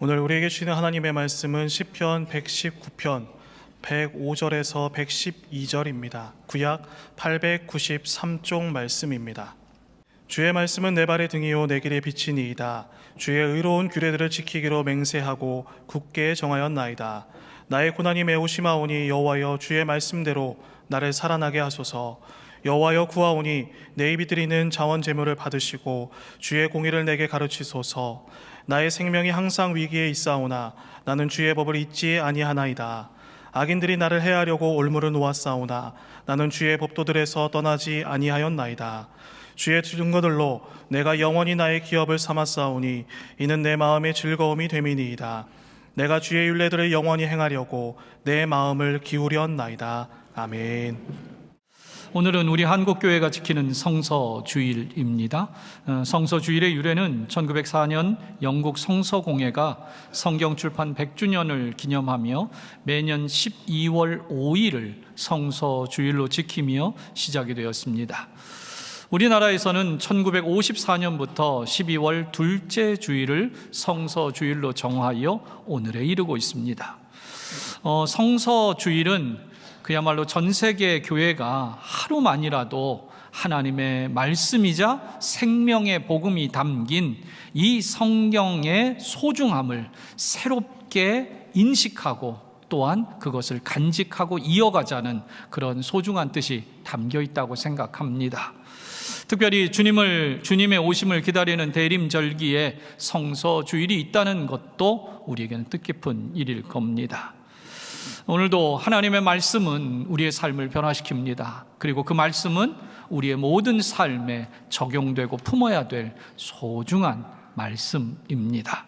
오늘 우리에게 주시는 하나님의 말씀은 시편 119편 105절에서 112절입니다. 구약 893쪽 말씀입니다. 주의 말씀은 내 발의 등이요 내 길의 빛이니이다. 주의 의로운 규례들을 지키기로 맹세하고 굳게 정하였나이다. 나의 고난이 매우 심하오니 여호와여 주의 말씀대로 나를 살아나게 하소서. 여호와여 구하오니 내 입이 드리는 자원 제물을 받으시고 주의 공의를 내게 가르치소서. 나의 생명이 항상 위기에 있사오나 나는 주의 법을 잊지 아니하나이다. 악인들이 나를 해하려고 올무를 놓았사오나 나는 주의 법도들에서 떠나지 아니하였나이다. 주의 증거들로 내가 영원히 나의 기업을 삼았사오니 이는 내 마음의 즐거움이 됨이니이다. 내가 주의 율례들을 영원히 행하려고 내 마음을 기울였나이다. 아멘. 오늘은 우리 한국교회가 지키는 성서주일입니다. 성서주일의 유래는 1904년 영국 성서공회가 성경 출판 100주년을 기념하며 매년 12월 5일을 성서주일로 지키며 시작이 되었습니다. 우리나라에서는 1954년부터 12월 둘째 주일을 성서주일로 정하여 오늘에 이르고 있습니다. 성서주일은 그야말로 전 세계 교회가 하루만이라도 하나님의 말씀이자 생명의 복음이 담긴 이 성경의 소중함을 새롭게 인식하고 또한 그것을 간직하고 이어가자는 그런 소중한 뜻이 담겨 있다고 생각합니다. 특별히 주님의 오심을 기다리는 대림절기에 성서주일이 있다는 것도 우리에게는 뜻깊은 일일 겁니다. 오늘도 하나님의 말씀은 우리의 삶을 변화시킵니다. 그리고 그 말씀은 우리의 모든 삶에 적용되고 품어야 될 소중한 말씀입니다.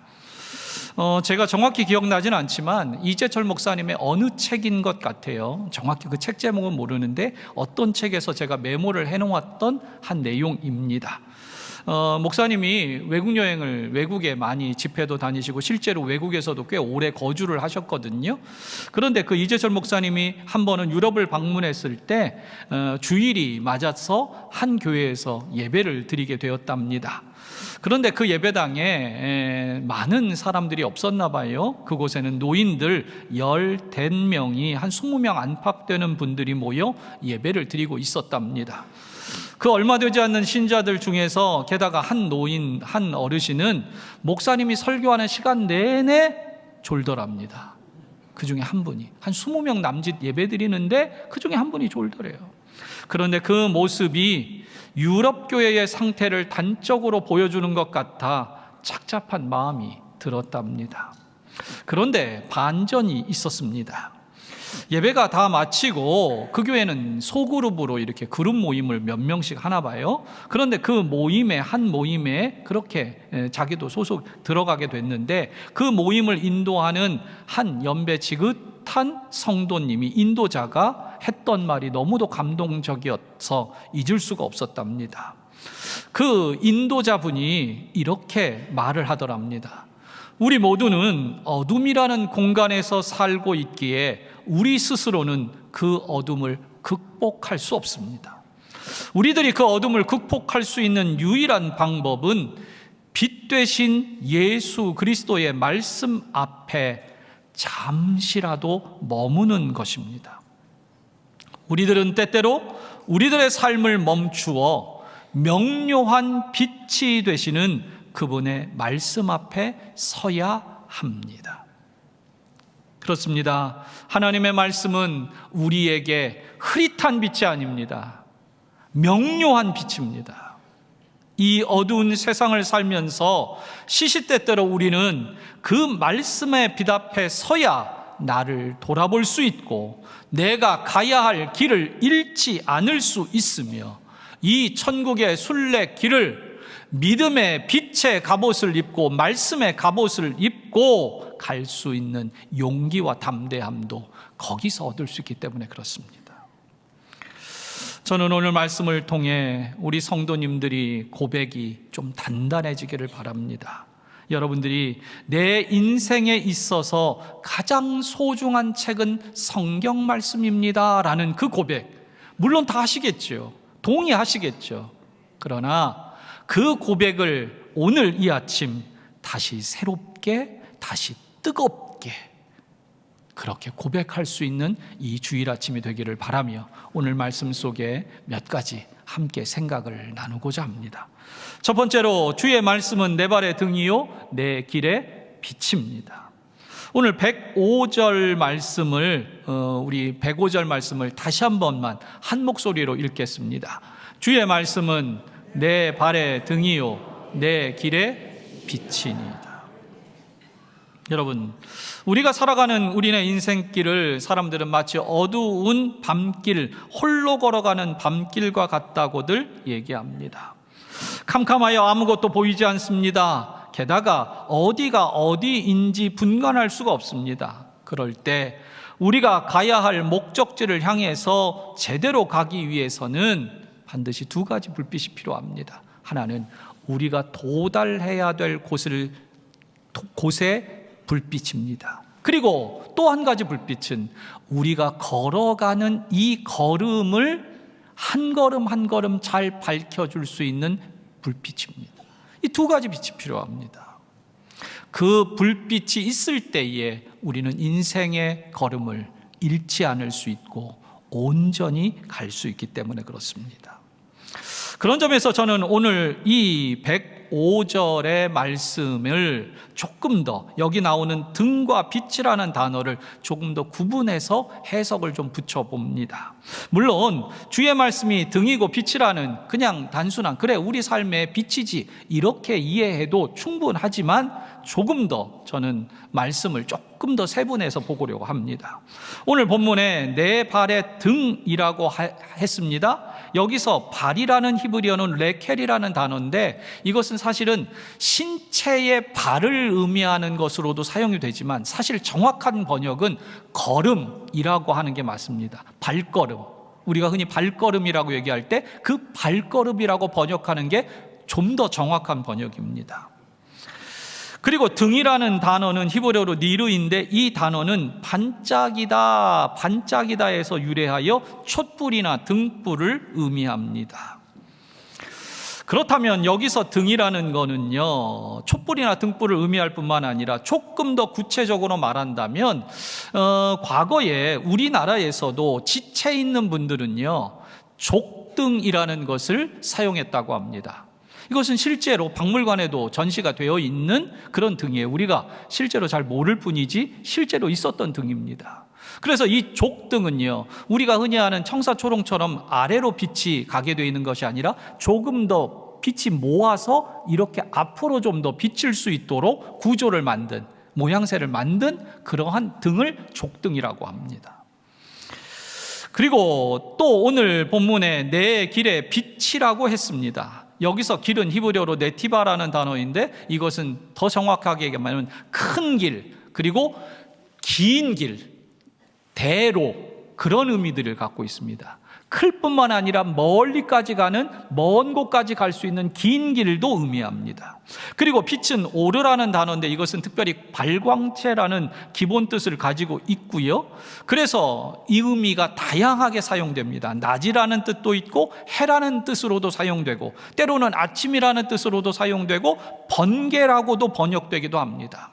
제가 정확히 기억나지는 않지만 이재철 목사님의 어느 책인 것 같아요. 정확히 그 책 제목은 모르는데 어떤 책에서 제가 메모를 해놓았던 한 내용입니다. 목사님이 외국에 많이 집회도 다니시고 실제로 외국에서도 꽤 오래 거주를 하셨거든요. 그런데 그 이재철 목사님이 한 번은 유럽을 방문했을 때 주일이 맞아서 한 교회에서 예배를 드리게 되었답니다. 그런데 그 예배당에 많은 사람들이 없었나 봐요. 그곳에는 노인들 10명이 한 20명 안팎되는 분들이 모여 예배를 드리고 있었답니다. 그 얼마 되지 않는 신자들 중에서 게다가 한 어르신은 목사님이 설교하는 시간 내내 졸더랍니다. 그 중에 한 분이 한 20명 남짓 예배 드리는데 그 중에 한 분이 졸더래요. 그런데 그 모습이 유럽 교회의 상태를 단적으로 보여주는 것 같아 착잡한 마음이 들었답니다. 그런데 반전이 있었습니다. 예배가 다 마치고 그 교회는 소그룹으로 이렇게 그룹 모임을 몇 명씩 하나 봐요. 그런데 그 한 모임에 그렇게 자기도 소속 들어가게 됐는데 그 모임을 인도하는 한 연배 지긋한 성도님이 인도자가 했던 말이 너무도 감동적이어서 잊을 수가 없었답니다. 그 인도자분이 이렇게 말을 하더랍니다. 우리 모두는 어둠이라는 공간에서 살고 있기에 우리 스스로는 그 어둠을 극복할 수 없습니다. 우리들이 그 어둠을 극복할 수 있는 유일한 방법은 빛 되신 예수 그리스도의 말씀 앞에 잠시라도 머무는 것입니다. 우리들은 때때로 우리들의 삶을 멈추어 명료한 빛이 되시는 그분의 말씀 앞에 서야 합니다. 그렇습니다. 하나님의 말씀은 우리에게 흐릿한 빛이 아닙니다. 명료한 빛입니다. 이 어두운 세상을 살면서 시시때때로 우리는 그 말씀의 빛 앞에 서야 나를 돌아볼 수 있고 내가 가야 할 길을 잃지 않을 수 있으며 이 천국의 순례길을 믿음의 빛의 갑옷을 입고 말씀의 갑옷을 입고 갈 수 있는 용기와 담대함도 거기서 얻을 수 있기 때문에 그렇습니다. 저는 오늘 말씀을 통해 우리 성도님들이 고백이 좀 단단해지기를 바랍니다. 여러분들이 내 인생에 있어서 가장 소중한 책은 성경 말씀입니다 라는 그 고백, 물론 다 하시겠죠. 동의하시겠죠. 그러나 그 고백을 오늘 이 아침 다시 새롭게 다시 뜨겁게 그렇게 고백할 수 있는 이 주일 아침이 되기를 바라며 오늘 말씀 속에 몇 가지 함께 생각을 나누고자 합니다. 첫 번째로 주의 말씀은 내 발의 등이요 내 길의 빛입니다. 오늘 105절 말씀을 우리 105절 말씀을 다시 한 번만 한 목소리로 읽겠습니다. 주의 말씀은 내 발의 등이요 내 길의 빛이니이다. 여러분, 우리가 살아가는 우리네 인생길을 사람들은 마치 어두운 밤길, 홀로 걸어가는 밤길과 같다고들 얘기합니다. 캄캄하여 아무것도 보이지 않습니다. 게다가 어디가 어디인지 분간할 수가 없습니다. 그럴 때 우리가 가야 할 목적지를 향해서 제대로 가기 위해서는 반드시 두 가지 불빛이 필요합니다. 하나는 우리가 도달해야 될 곳의 불빛입니다. 그리고 또 한 가지 불빛은 우리가 걸어가는 이 걸음을 한 걸음 한 걸음 잘 밝혀줄 수 있는 불빛입니다. 이 두 가지 빛이 필요합니다. 그 불빛이 있을 때에 우리는 인생의 걸음을 잃지 않을 수 있고 온전히 갈 수 있기 때문에 그렇습니다. 그런 점에서 저는 오늘 이 105절의 말씀을 조금 더 여기 나오는 등과 빛이라는 단어를 조금 더 구분해서 해석을 좀 붙여봅니다. 물론 주의 말씀이 등이고 빛이라는 그냥 단순한 그래 우리 삶의 빛이지 이렇게 이해해도 충분하지만 조금 더 저는 말씀을 조금 더 세분해서 보려고 합니다. 오늘 본문에 내 발의 등이라고 했습니다. 여기서 발이라는 히브리어는 레켈이라는 단어인데 이것은 사실은 신체의 발을 의미하는 것으로도 사용이 되지만 사실 정확한 번역은 걸음이라고 하는 게 맞습니다. 발걸음. 우리가 흔히 발걸음이라고 얘기할 때 그 발걸음이라고 번역하는 게 좀 더 정확한 번역입니다. 그리고 등이라는 단어는 히브리어로 니르인데 이 단어는 반짝이다에서 유래하여 촛불이나 등불을 의미합니다. 그렇다면 여기서 등이라는 거는요 촛불이나 등불을 의미할 뿐만 아니라 조금 더 구체적으로 말한다면 과거에 우리나라에서도 지체 있는 분들은요 족등이라는 것을 사용했다고 합니다. 이것은 실제로 박물관에도 전시가 되어 있는 그런 등이에요. 우리가 실제로 잘 모를 뿐이지 실제로 있었던 등입니다. 그래서 이 족등은요 우리가 흔히 아는 청사초롱처럼 아래로 빛이 가게 되어 있는 것이 아니라 조금 더 빛이 모아서 이렇게 앞으로 좀 더 비칠 수 있도록 구조를 만든 모양새를 만든 그러한 등을 족등이라고 합니다. 그리고 또 오늘 본문에 내 길의 빛이라고 했습니다. 여기서 길은 히브리어로 네티바라는 단어인데 이것은 더 정확하게 얘기하면 큰 길, 그리고 긴 길, 대로 그런 의미들을 갖고 있습니다. 클 뿐만 아니라 멀리까지 가는 먼 곳까지 갈 수 있는 긴 길도 의미합니다. 그리고 빛은 오르라는 단어인데 이것은 특별히 발광체라는 기본 뜻을 가지고 있고요. 그래서 이 의미가 다양하게 사용됩니다. 낮이라는 뜻도 있고 해라는 뜻으로도 사용되고 때로는 아침이라는 뜻으로도 사용되고 번개라고도 번역되기도 합니다.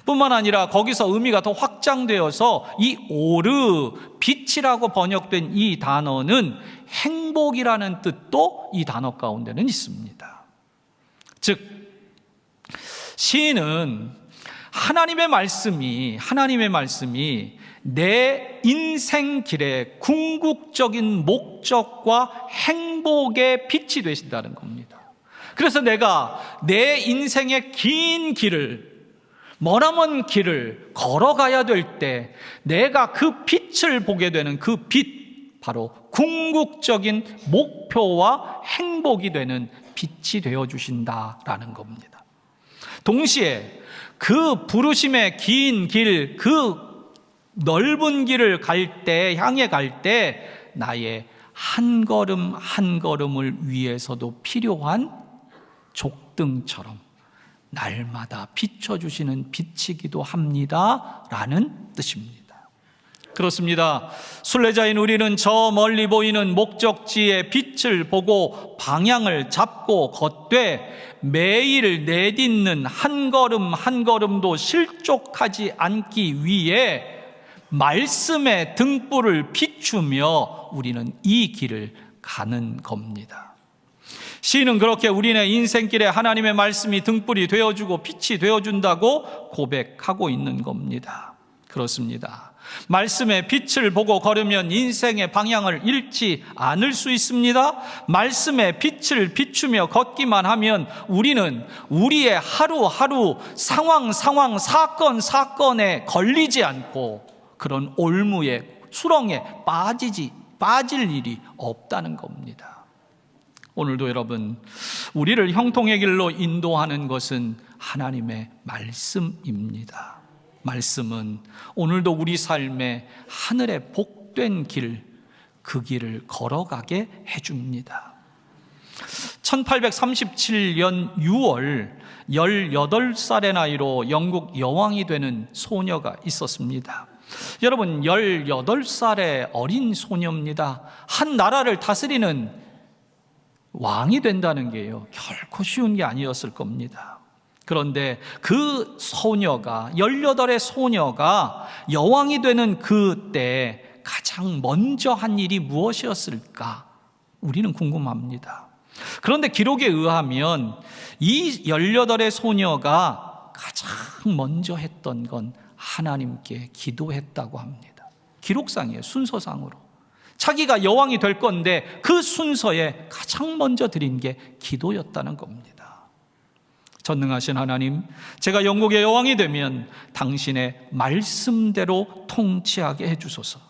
뿐만 아니라 거기서 의미가 더 확장되어서 이 오르, 빛이라고 번역된 이 단어는 행복이라는 뜻도 이 단어 가운데는 있습니다. 즉 시인은 하나님의 말씀이 내 인생 길의 궁극적인 목적과 행복의 빛이 되신다는 겁니다. 그래서 내가 내 인생의 긴 길을 머나먼 길을 걸어가야 될 때 내가 그 빛을 보게 되는 그 빛, 바로 궁극적인 목표와 행복이 되는 빛이 되어주신다라는 겁니다. 동시에 그 부르심의 긴 길, 그 넓은 길을 향해 갈 때 나의 한 걸음 한 걸음을 위해서도 필요한 족등처럼 날마다 비춰주시는 빛이기도 합니다 라는 뜻입니다. 그렇습니다. 순례자인 우리는 저 멀리 보이는 목적지의 빛을 보고 방향을 잡고 걷되 매일 내딛는 한 걸음 한 걸음도 실족하지 않기 위해 말씀의 등불을 비추며 우리는 이 길을 가는 겁니다. 시인은 그렇게 우리네 인생길에 하나님의 말씀이 등불이 되어주고 빛이 되어준다고 고백하고 있는 겁니다. 그렇습니다. 말씀의 빛을 보고 걸으면 인생의 방향을 잃지 않을 수 있습니다. 말씀의 빛을 비추며 걷기만 하면 우리는 우리의 하루하루 상황, 사건에 걸리지 않고 그런 올무에, 수렁에 빠질 일이 없다는 겁니다. 오늘도 여러분, 우리를 형통의 길로 인도하는 것은 하나님의 말씀입니다. 말씀은 오늘도 우리 삶에 하늘의 복된 길, 그 길을 걸어가게 해줍니다. 1837년 6월 18살의 나이로 영국 여왕이 되는 소녀가 있었습니다. 여러분, 18살의 어린 소녀입니다. 한 나라를 다스리는 왕이 된다는 게요, 결코 쉬운 게 아니었을 겁니다. 그런데 그 소녀가, 18의 소녀가 여왕이 되는 그때 가장 먼저 한 일이 무엇이었을까? 우리는 궁금합니다. 그런데 기록에 의하면 이 18의 소녀가 가장 먼저 했던 건 하나님께 기도했다고 합니다. 기록상이에요, 순서상으로. 자기가 여왕이 될 건데 그 순서에 가장 먼저 드린 게 기도였다는 겁니다. 전능하신 하나님, 제가 영국의 여왕이 되면 당신의 말씀대로 통치하게 해주소서.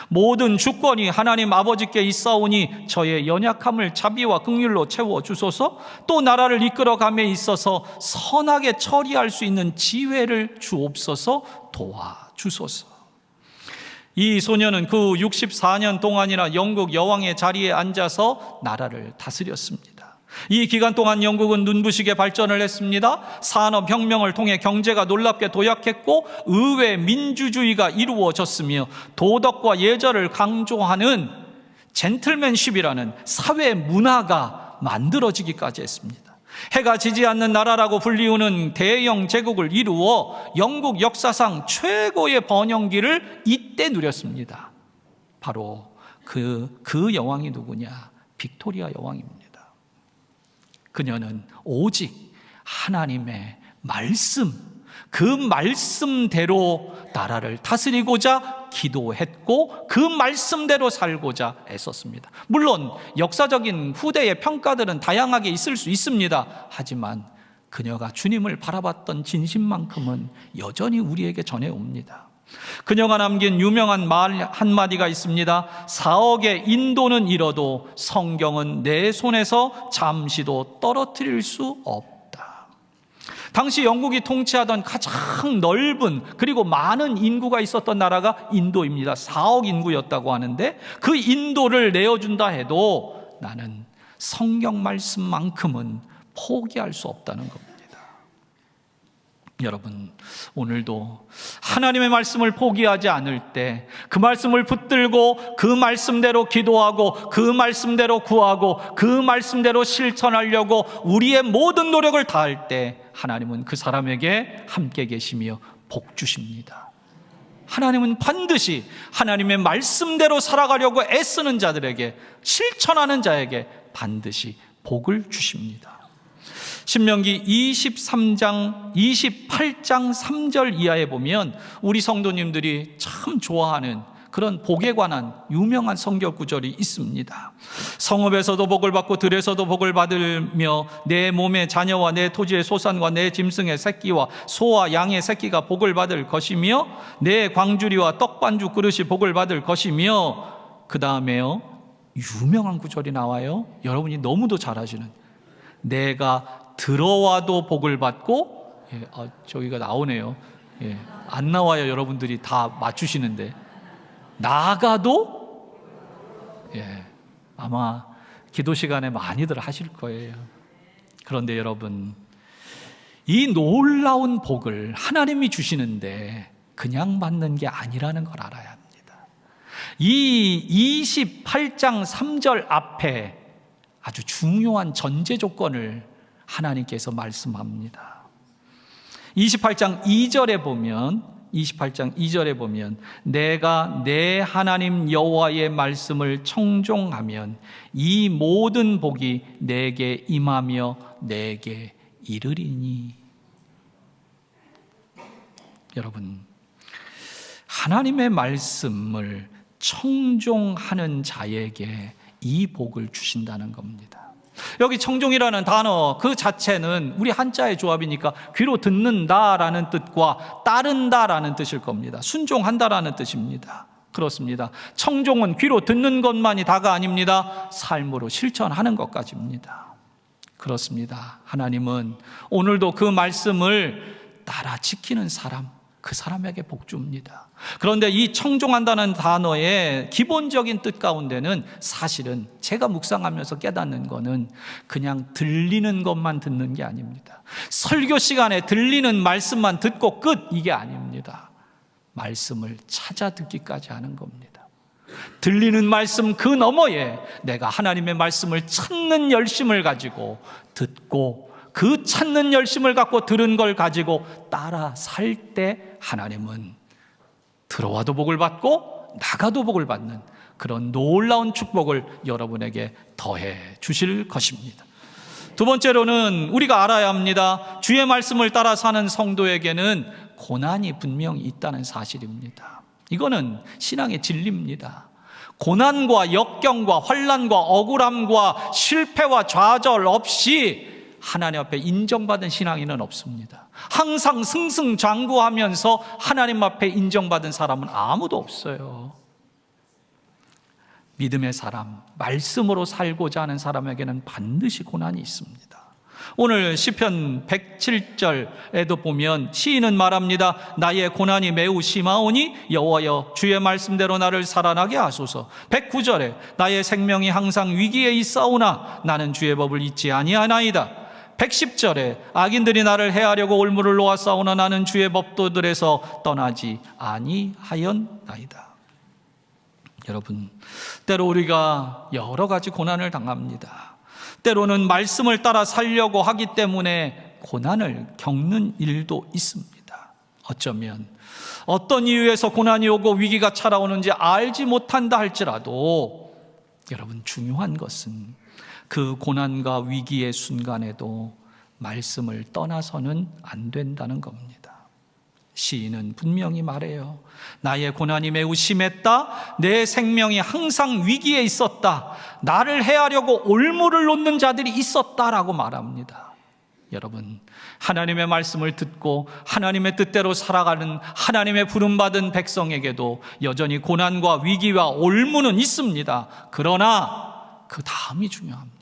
모든 주권이 하나님 아버지께 있사오니 저의 연약함을 자비와 긍휼로 채워주소서. 또 나라를 이끌어감에 있어서 선하게 처리할 수 있는 지혜를 주옵소서. 도와주소서. 이 소녀는 그 64년 동안이나 영국 여왕의 자리에 앉아서 나라를 다스렸습니다. 이 기간 동안 영국은 눈부시게 발전을 했습니다. 산업혁명을 통해 경제가 놀랍게 도약했고 의회 민주주의가 이루어졌으며 도덕과 예절을 강조하는 젠틀맨십이라는 사회 문화가 만들어지기까지 했습니다. 해가 지지 않는 나라라고 불리우는 대영 제국을 이루어 영국 역사상 최고의 번영기를 이때 누렸습니다. 바로 그 여왕이 누구냐? 빅토리아 여왕입니다. 그녀는 오직 하나님의 말씀, 그 말씀대로 나라를 다스리고자 기도했고 그 말씀대로 살고자 애썼습니다. 물론 역사적인 후대의 평가들은 다양하게 있을 수 있습니다. 하지만 그녀가 주님을 바라봤던 진심만큼은 여전히 우리에게 전해옵니다. 그녀가 남긴 유명한 말 한마디가 있습니다. 4억의 인도는 잃어도 성경은 내 손에서 잠시도 떨어뜨릴 수 없다. 당시 영국이 통치하던 가장 넓은 그리고 많은 인구가 있었던 나라가 인도입니다. 4억 인구였다고 하는데 그 인도를 내어준다 해도 나는 성경 말씀만큼은 포기할 수 없다는 겁니다. 여러분, 오늘도 하나님의 말씀을 포기하지 않을 때 그 말씀을 붙들고 그 말씀대로 기도하고 그 말씀대로 구하고 그 말씀대로 실천하려고 우리의 모든 노력을 다할 때 하나님은 그 사람에게 함께 계시며 복 주십니다. 하나님은 반드시 하나님의 말씀대로 살아가려고 애쓰는 자들에게, 실천하는 자에게 반드시 복을 주십니다. 신명기 28장 3절 이하에 보면 우리 성도님들이 참 좋아하는 그런 복에 관한 유명한 성경 구절이 있습니다. 성읍에서도 복을 받고 들에서도 복을 받으며 내 몸의 자녀와 내 토지의 소산과 내 짐승의 새끼와 소와 양의 새끼가 복을 받을 것이며 내 광주리와 떡반죽 그릇이 복을 받을 것이며, 그 다음에요 유명한 구절이 나와요. 여러분이 너무도 잘 아시는, 내가 들어와도 복을 받고, 저기가 나오네요. 안 나와요. 여러분들이 다 맞추시는데. 나가도, 아마 기도 시간에 많이들 하실 거예요. 그런데 여러분, 이 놀라운 복을 하나님이 주시는데 그냥 받는 게 아니라는 걸 알아야 합니다. 이 28장 3절 앞에 아주 중요한 전제 조건을 하나님께서 말씀합니다. 28장 2절에 보면 내가 내 하나님 여호와의 말씀을 청종하면 이 모든 복이 내게 임하며 내게 이르리니. 여러분, 하나님의 말씀을 청종하는 자에게 이 복을 주신다는 겁니다. 여기 청종이라는 단어 그 자체는 우리 한자의 조합이니까 귀로 듣는다라는 뜻과 따른다라는 뜻일 겁니다. 순종한다라는 뜻입니다. 그렇습니다. 청종은 귀로 듣는 것만이 다가 아닙니다. 삶으로 실천하는 것까지입니다. 그렇습니다. 하나님은 오늘도 그 말씀을 따라 지키는 사람, 그 사람에게 복 줍니다. 그런데 이 청종한다는 단어의 기본적인 뜻 가운데는 사실은 제가 묵상하면서 깨닫는 거는 그냥 들리는 것만 듣는 게 아닙니다. 설교 시간에 들리는 말씀만 듣고 끝, 이게 아닙니다. 말씀을 찾아 듣기까지 하는 겁니다. 들리는 말씀 그 너머에 내가 하나님의 말씀을 찾는 열심을 가지고 듣고 그 찾는 열심을 갖고 들은 걸 가지고 따라 살 때 하나님은 들어와도 복을 받고 나가도 복을 받는 그런 놀라운 축복을 여러분에게 더해 주실 것입니다. 두 번째로는 우리가 알아야 합니다. 주의 말씀을 따라 사는 성도에게는 고난이 분명히 있다는 사실입니다. 이거는 신앙의 진리입니다. 고난과 역경과 환난과 억울함과 실패와 좌절 없이 하나님 앞에 인정받은 신앙인은 없습니다. 항상 승승장구하면서 하나님 앞에 인정받은 사람은 아무도 없어요. 믿음의 사람, 말씀으로 살고자 하는 사람에게는 반드시 고난이 있습니다. 오늘 시편 107절에도 보면 시인은 말합니다. 나의 고난이 매우 심하오니 여호와여 주의 말씀대로 나를 살아나게 하소서. 109절에 나의 생명이 항상 위기에 있사오나 나는 주의 법을 잊지 아니하나이다. 110절에 악인들이 나를 해하려고 올무를 놓았사오나 나는 주의 법도들에서 떠나지 아니하였나이다. 여러분, 때로 우리가 여러 가지 고난을 당합니다. 때로는 말씀을 따라 살려고 하기 때문에 고난을 겪는 일도 있습니다. 어쩌면 어떤 이유에서 고난이 오고 위기가 찾아오는지 알지 못한다 할지라도 여러분, 중요한 것은 그 고난과 위기의 순간에도 말씀을 떠나서는 안 된다는 겁니다. 시인은 분명히 말해요. 나의 고난이 매우 심했다. 내 생명이 항상 위기에 있었다. 나를 해하려고 올무를 놓는 자들이 있었다라고 말합니다. 여러분, 하나님의 말씀을 듣고 하나님의 뜻대로 살아가는 하나님의 부름받은 백성에게도 여전히 고난과 위기와 올무는 있습니다. 그러나 그 다음이 중요합니다.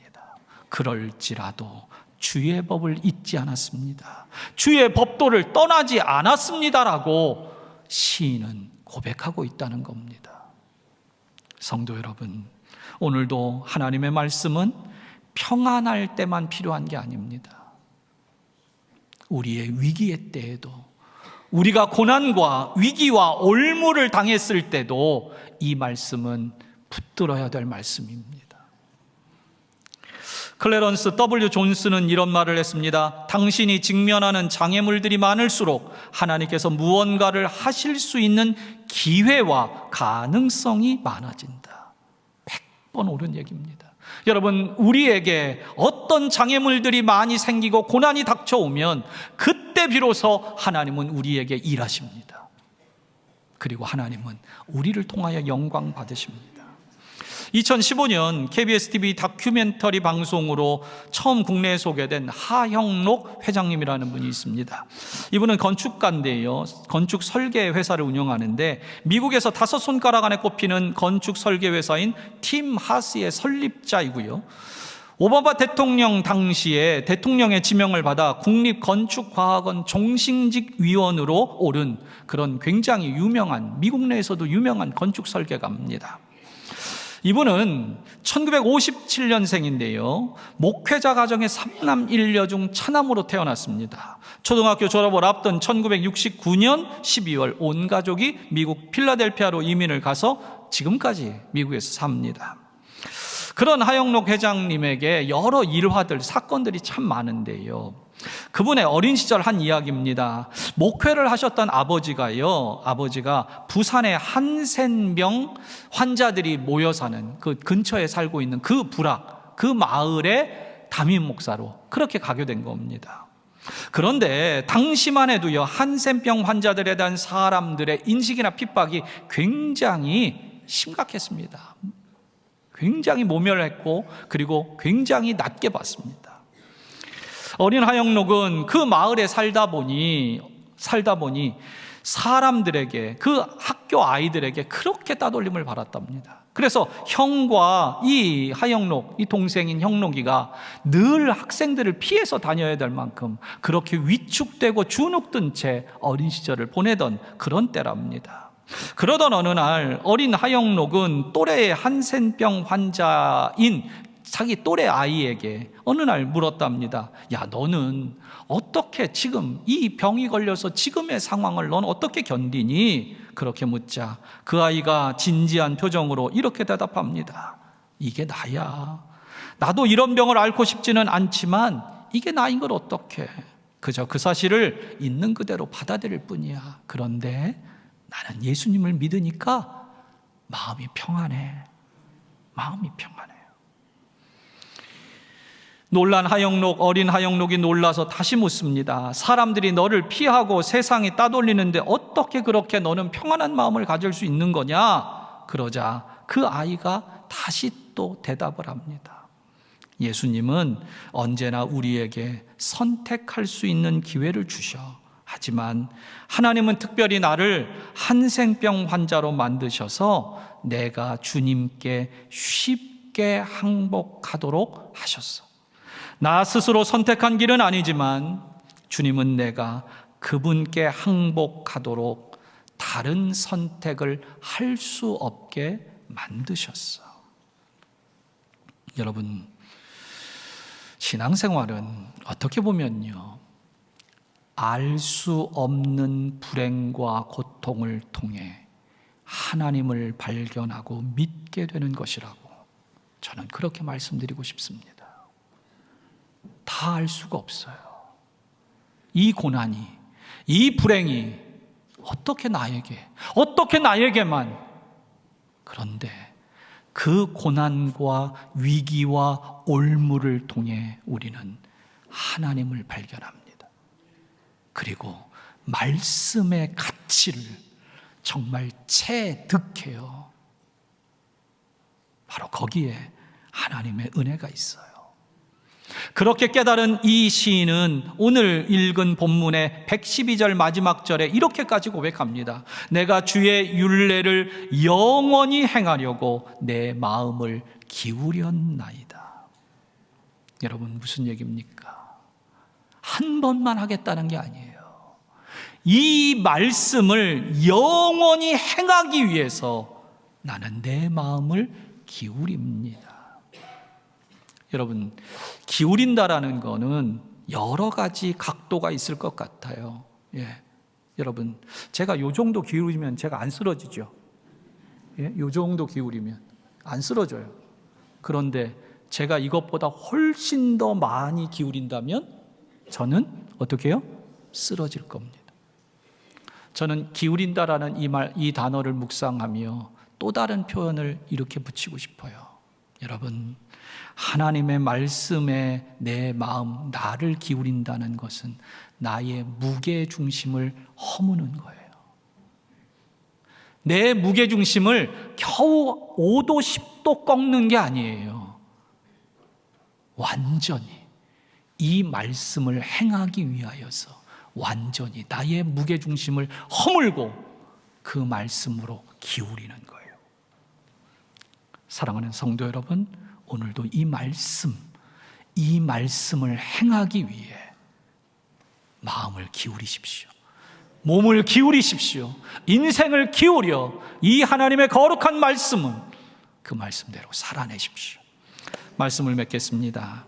그럴지라도 주의 법을 잊지 않았습니다. 주의 법도를 떠나지 않았습니다라고 시인은 고백하고 있다는 겁니다. 성도 여러분, 오늘도 하나님의 말씀은 평안할 때만 필요한 게 아닙니다. 우리의 위기의 때에도, 우리가 고난과 위기와 올무를 당했을 때도 이 말씀은 붙들어야 될 말씀입니다. 클래런스 W. 존스는 이런 말을 했습니다. 당신이 직면하는 장애물들이 많을수록 하나님께서 무언가를 하실 수 있는 기회와 가능성이 많아진다. 100번 옳은 얘기입니다. 여러분, 우리에게 어떤 장애물들이 많이 생기고 고난이 닥쳐오면 그때 비로소 하나님은 우리에게 일하십니다. 그리고 하나님은 우리를 통하여 영광 받으십니다. 2015년 KBS TV 다큐멘터리 방송으로 처음 국내에 소개된 하형록 회장님이라는 분이 있습니다. 이분은 건축가인데요, 건축 설계 회사를 운영하는데 미국에서 5손가락 안에 꼽히는 건축 설계 회사인 팀 하스의 설립자이고요, 오바마 대통령 당시에 대통령의 지명을 받아 국립건축과학원 종신직 위원으로 오른 그런 굉장히 유명한, 미국 내에서도 유명한 건축 설계가입니다. 이분은 1957년생인데요. 목회자 가정의 3남 1녀 중 차남으로 태어났습니다. 초등학교 졸업을 앞둔 1969년 12월 온 가족이 미국 필라델피아로 이민을 가서 지금까지 미국에서 삽니다. 그런 하영록 회장님에게 여러 일화들, 사건들이 참 많은데요. 그분의 어린 시절 한 이야기입니다. 목회를 하셨던 아버지가 부산의 한센병 환자들이 모여 사는 그 근처에 살고 있는 그 부락, 그 마을의 담임 목사로 그렇게 가게 된 겁니다. 그런데 당시만 해도요, 한센병 환자들에 대한 사람들의 인식이나 핍박이 굉장히 심각했습니다. 굉장히 모멸했고, 그리고 굉장히 낮게 봤습니다. 어린 하영록은 그 마을에 살다 보니 사람들에게, 그 학교 아이들에게 그렇게 따돌림을 받았답니다. 그래서 형과 이 하영록, 이 동생인 형록이가 늘 학생들을 피해서 다녀야 될 만큼 그렇게 위축되고 주눅든 채 어린 시절을 보내던 그런 때랍니다. 그러던 어느 날 어린 하영록은 또래의 한센병 환자인 자기 또래 아이에게 어느 날 물었답니다. 야, 너는 어떻게 지금 이 병이 걸려서 지금의 상황을 넌 어떻게 견디니? 그렇게 묻자 그 아이가 진지한 표정으로 이렇게 대답합니다. 이게 나야. 나도 이런 병을 앓고 싶지는 않지만 이게 나인 걸 어떡해. 그저 그 사실을 있는 그대로 받아들일 뿐이야. 그런데 나는 예수님을 믿으니까 마음이 평안해. 마음이 평안해. 놀란 하영록, 어린 하영록이 놀라서 다시 묻습니다. 사람들이 너를 피하고 세상에 따돌리는데 어떻게 그렇게 너는 평안한 마음을 가질 수 있는 거냐? 그러자 그 아이가 다시 또 대답을 합니다. 예수님은 언제나 우리에게 선택할 수 있는 기회를 주셔. 하지만 하나님은 특별히 나를 한센병 환자로 만드셔서 내가 주님께 쉽게 항복하도록 하셨어. 나 스스로 선택한 길은 아니지만 주님은 내가 그분께 항복하도록 다른 선택을 할 수 없게 만드셨어. 여러분, 신앙생활은 어떻게 보면요, 알 수 없는 불행과 고통을 통해 하나님을 발견하고 믿게 되는 것이라고 저는 그렇게 말씀드리고 싶습니다. 다 알 수가 없어요. 이 고난이, 이 불행이 어떻게 나에게만. 그런데 그 고난과 위기와 올무를 통해 우리는 하나님을 발견합니다. 그리고 말씀의 가치를 정말 체득해요. 바로 거기에 하나님의 은혜가 있어요. 그렇게 깨달은 이 시인은 오늘 읽은 본문의 112절 마지막 절에 이렇게까지 고백합니다. 내가 주의 율례를 영원히 행하려고 내 마음을 기울였나이다. 여러분, 무슨 얘기입니까? 한 번만 하겠다는 게 아니에요. 이 말씀을 영원히 행하기 위해서 나는 내 마음을 기울입니다. 여러분, 기울인다라는 거는 여러 가지 각도가 있을 것 같아요. 여러분, 제가 요 정도 기울이면 제가 안 쓰러지죠. 요 정도 기울이면 안 쓰러져요. 그런데 제가 이것보다 훨씬 더 많이 기울인다면 저는 어떻게 해요? 쓰러질 겁니다. 저는 기울인다라는 이 단어를 묵상하며 또 다른 표현을 이렇게 붙이고 싶어요. 여러분, 하나님의 말씀에 내 마음, 나를 기울인다는 것은 나의 무게중심을 허무는 거예요. 내 무게중심을 겨우 5도 10도 꺾는 게 아니에요. 완전히 이 말씀을 행하기 위하여서 완전히 나의 무게중심을 허물고 그 말씀으로 기울이는 거예요. 사랑하는 성도 여러분, 오늘도 이 말씀을 행하기 위해 마음을 기울이십시오. 몸을 기울이십시오. 인생을 기울여 이 하나님의 거룩한 말씀은 그 말씀대로 살아내십시오. 말씀을 맺겠습니다.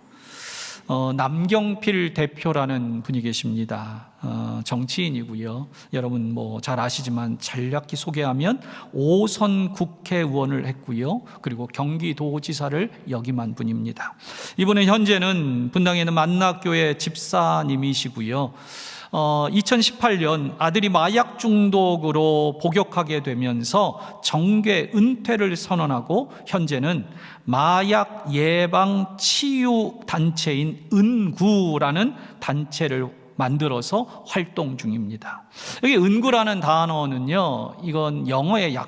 남경필 대표라는 분이 계십니다. 정치인이고요. 여러분 뭐 잘 아시지만 간략히 소개하면 5선 국회의원을 했고요. 그리고 경기도지사를 역임한 분입니다. 이분은 현재는 분당에 있는 만락교회 집사님이시고요. 2018년 아들이 마약 중독으로 복역하게 되면서 정계 은퇴를 선언하고 현재는 마약 예방 치유 단체인 은구라는 단체를 만들어서 활동 중입니다. 여기 은구라는 단어는요, 이건 영어의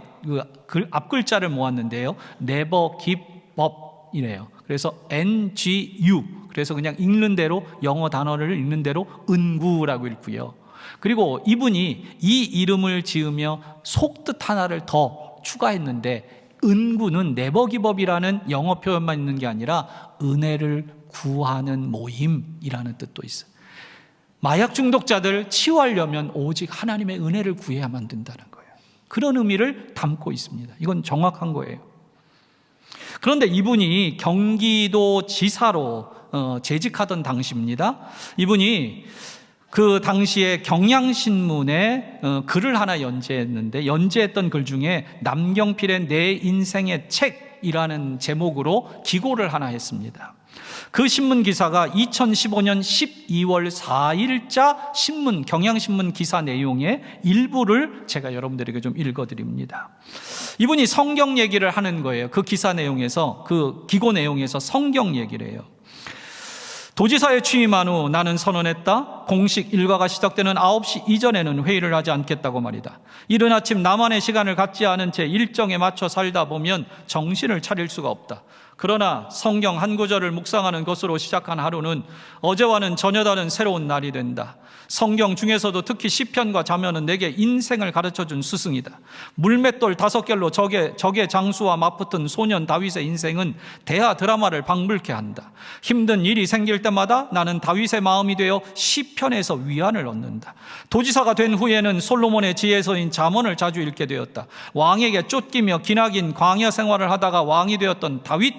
앞글자를 모았는데요, Never Give Up이래요. 그래서 NGU, 그래서 그냥 읽는 대로, 영어 단어를 읽는 대로 은구라고 읽고요. 그리고 이분이 이 이름을 지으며 속뜻 하나를 더 추가했는데, 은구는 네버기법이라는 영어 표현만 있는 게 아니라 은혜를 구하는 모임이라는 뜻도 있어요. 마약 중독자들 치유하려면 오직 하나님의 은혜를 구해야만 된다는 거예요. 그런 의미를 담고 있습니다. 이건 정확한 거예요. 그런데 이분이 경기도지사로 재직하던 당시입니다. 이분이 그 당시에 경향신문에 글을 하나 연재했는데, 연재했던 글 중에 남경필의 내 인생의 책이라는 제목으로 기고를 하나 했습니다. 그 신문 기사가 2015년 12월 4일자 신문, 경향신문 기사 내용의 일부를 제가 여러분들에게 좀 읽어드립니다. 이분이 성경 얘기를 하는 거예요. 그 기사 내용에서, 그 기고 내용에서 성경 얘기를 해요. 도지사에 취임한 후 나는 선언했다. 공식 일과가 시작되는 9시 이전에는 회의를 하지 않겠다고 말이다. 이른 아침 나만의 시간을 갖지 않은 채 일정에 맞춰 살다 보면 정신을 차릴 수가 없다. 그러나 성경 한 구절을 묵상하는 것으로 시작한 하루는 어제와는 전혀 다른 새로운 날이 된다. 성경 중에서도 특히 시편과 자면은 내게 인생을 가르쳐준 스승이다. 물맷돌 5켤로 적의 장수와 맞붙은 소년 다윗의 인생은 대하 드라마를 방불케 한다. 힘든 일이 생길 때마다 나는 다윗의 마음이 되어 시편에서 위안을 얻는다. 도지사가 된 후에는 솔로몬의 지혜서인 잠언을 자주 읽게 되었다. 왕에게 쫓기며 기나긴 광야 생활을 하다가 왕이 되었던 다윗,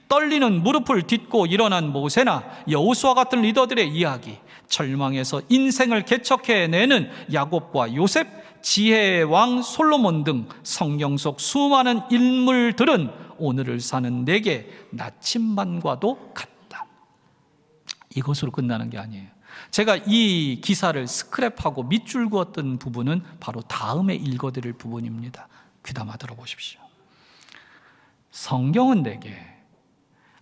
떨리는 무릎을 딛고 일어난 모세나 여호수아 같은 리더들의 이야기, 절망에서 인생을 개척해내는 야곱과 요셉, 지혜의 왕 솔로몬 등 성경 속 수많은 인물들은 오늘을 사는 내게 나침반과도 같다. 이것으로 끝나는 게 아니에요. 제가 이 기사를 스크랩하고 밑줄 그었던 부분은 바로 다음에 읽어드릴 부분입니다. 귀담아 들어보십시오. 성경은 내게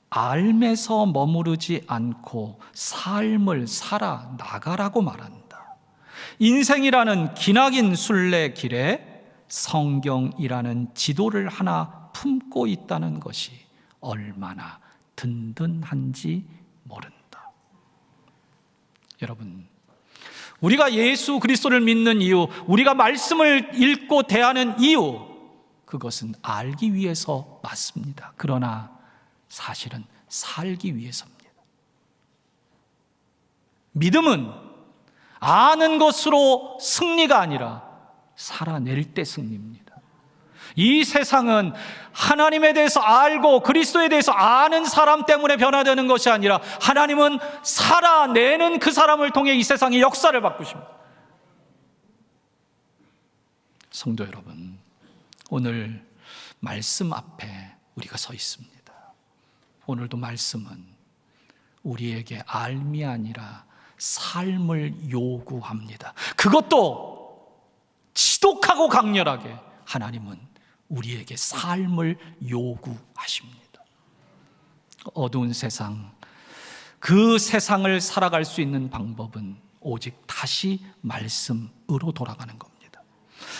알면서 머무르지 않고 삶을 살아 나가라고 말한다. 인생이라는 기나긴 순례길에 성경이라는 지도를 하나 품고 있다는 것이 얼마나 든든한지 모른다. 여러분, 우리가 예수 그리스도를 믿는 이유, 우리가 말씀을 읽고 대하는 이유, 그것은 알기 위해서 맞습니다. 그러나 사실은 살기 위해서입니다. 믿음은 아는 것으로 승리가 아니라 살아낼 때 승리입니다. 이 세상은 하나님에 대해서 알고 그리스도에 대해서 아는 사람 때문에 변화되는 것이 아니라 하나님은 살아내는 그 사람을 통해 이 세상의 역사를 바꾸십니다. 성도 여러분, 오늘 말씀 앞에 우리가 서 있습니다. 오늘도 말씀은 우리에게 알미 아니라 삶을 요구합니다. 그것도 지독하고 강렬하게 하나님은 우리에게 삶을 요구하십니다. 어두운 세상, 그 세상을 살아갈 수 있는 방법은 오직 다시 말씀으로 돌아가는 겁니다.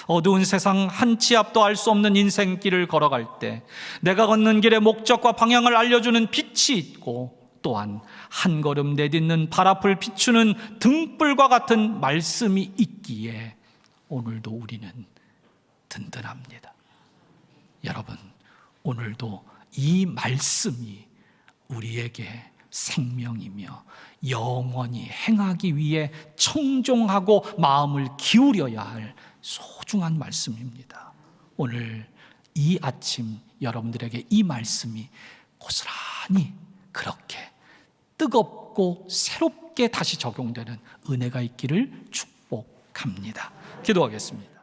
어두운 세상 한 치 앞도 알 수 없는 인생길을 걸어갈 때 내가 걷는 길의 목적과 방향을 알려주는 빛이 있고, 또한 한 걸음 내딛는 발 앞을 비추는 등불과 같은 말씀이 있기에 오늘도 우리는 든든합니다. 여러분, 오늘도 이 말씀이 우리에게 생명이며 영원히 행하기 위해 청종하고 마음을 기울여야 할 소중한 말씀입니다. 오늘 이 아침 여러분들에게 이 말씀이 고스란히 그렇게 뜨겁고 새롭게 다시 적용되는 은혜가 있기를 축복합니다. 기도하겠습니다.